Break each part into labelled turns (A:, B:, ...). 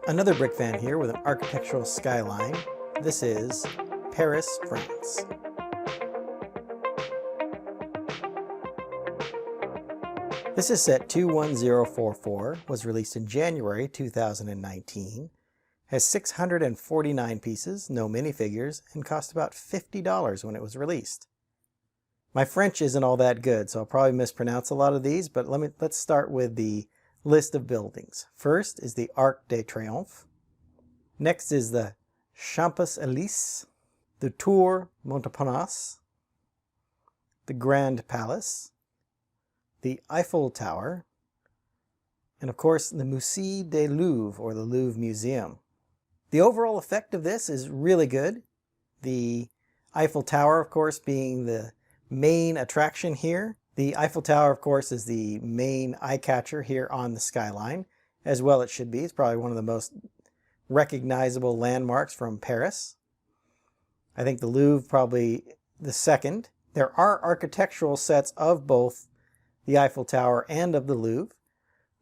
A: Another brick fan here with an architectural skyline. This is Paris, France. This is set 21044, was released in January 2019, has 649 pieces, no minifigures, and cost about $50 when it was released. My French isn't all that good, so I'll probably mispronounce a lot of these, but let's start with the list of buildings. First is the Arc de Triomphe. Next is the Champs-Élysées, the Tour Montparnasse, the Grand Palace, the Eiffel Tower, and of course the Musée du Louvre, or the Louvre Museum. The overall effect of this is really good. The Eiffel Tower, of course, being the main attraction here. The Eiffel Tower, of course, is the main eye-catcher here on the skyline, as well it should be. It's probably one of the most recognizable landmarks from Paris. I think the Louvre probably the second. There are architectural sets of both the Eiffel Tower and of the Louvre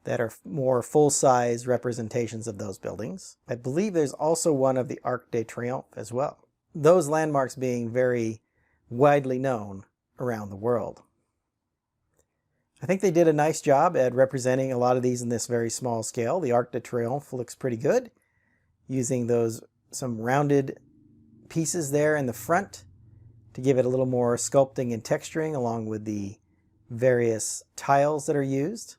A: that are more full-size representations of those buildings. I believe there's also one of the Arc de Triomphe as well. Those landmarks being very widely known around the world. I think they did a nice job at representing a lot of these in this very small scale. The Arc de Triomphe looks pretty good, using some rounded pieces there in the front to give it a little more sculpting and texturing, along with the various tiles that are used.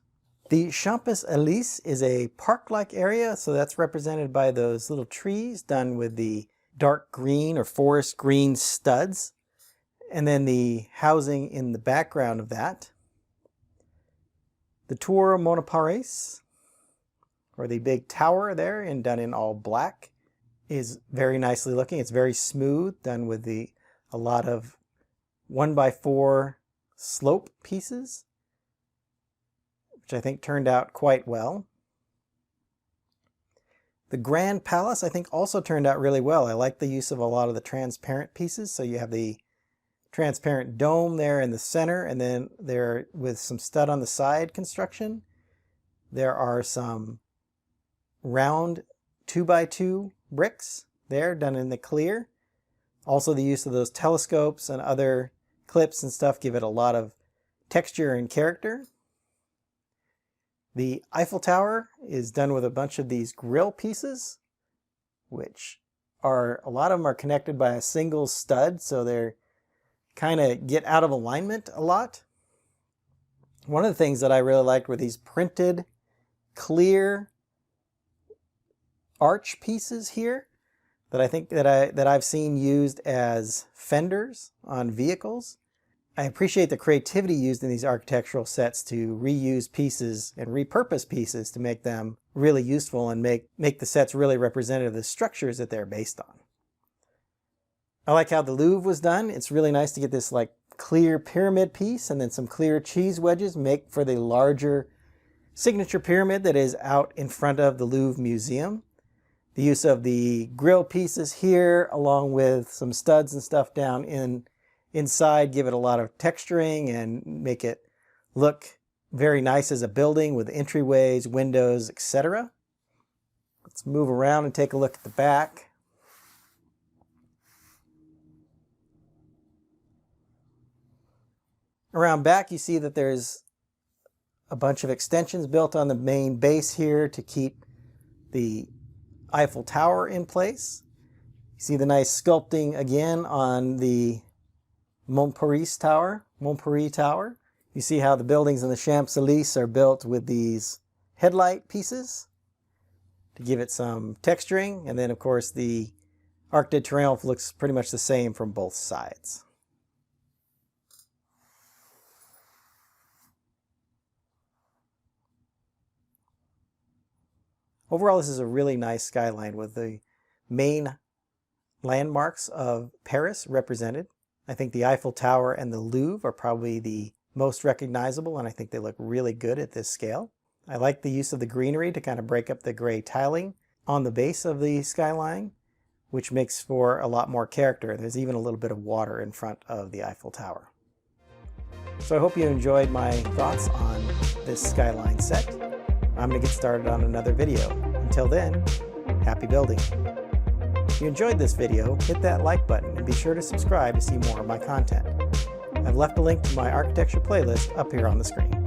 A: The Champs-Élysées is a park-like area, so that's represented by those little trees done with the dark green or forest green studs, and then the housing in the background of that. The Tour Montparnasse, or the big tower there, and done in all black, is very nicely looking. It's very smooth, done with a lot of 1x4 slope pieces, which I think turned out quite well. The Grand Palace, I think, also turned out really well. I like the use of a lot of the transparent pieces. So you have the transparent dome there in the center, and then there with some stud on the side construction. There are some round 2x2 bricks there done in the clear. Also the use of those telescopes and other clips and stuff give it a lot of texture and character. The Eiffel Tower is done with a bunch of these grill pieces, which a lot of them are connected by a single stud, so they're kind of get out of alignment a lot. One of the things that I really liked were these printed clear arch pieces here that I think that I've seen used as fenders on vehicles. I appreciate the creativity used in these architectural sets to reuse pieces and repurpose pieces to make them really useful and make the sets really representative of the structures that they're based on. I like how the Louvre was done. It's really nice to get this like clear pyramid piece and then some clear cheese wedges make for the larger signature pyramid that is out in front of the Louvre Museum. The use of the grill pieces here, along with some studs and stuff down inside, give it a lot of texturing and make it look very nice as a building with entryways, windows, etc. Let's move around and take a look at the back. Around back you see that there's a bunch of extensions built on the main base here to keep the Eiffel Tower in place. You see the nice sculpting again on the Montparnasse Tower. You see how the buildings in the Champs-Élysées are built with these headlight pieces to give it some texturing. And then of course the Arc de Triomphe looks pretty much the same from both sides. Overall, this is a really nice skyline with the main landmarks of Paris represented. I think the Eiffel Tower and the Louvre are probably the most recognizable, and I think they look really good at this scale. I like the use of the greenery to kind of break up the gray tiling on the base of the skyline, which makes for a lot more character. There's even a little bit of water in front of the Eiffel Tower. So I hope you enjoyed my thoughts on this skyline set. I'm going to get started on another video. Until then, Happy building! If you enjoyed this video, hit that like button and be sure to subscribe to see more of my content. I've left a link to my architecture playlist up here on the screen.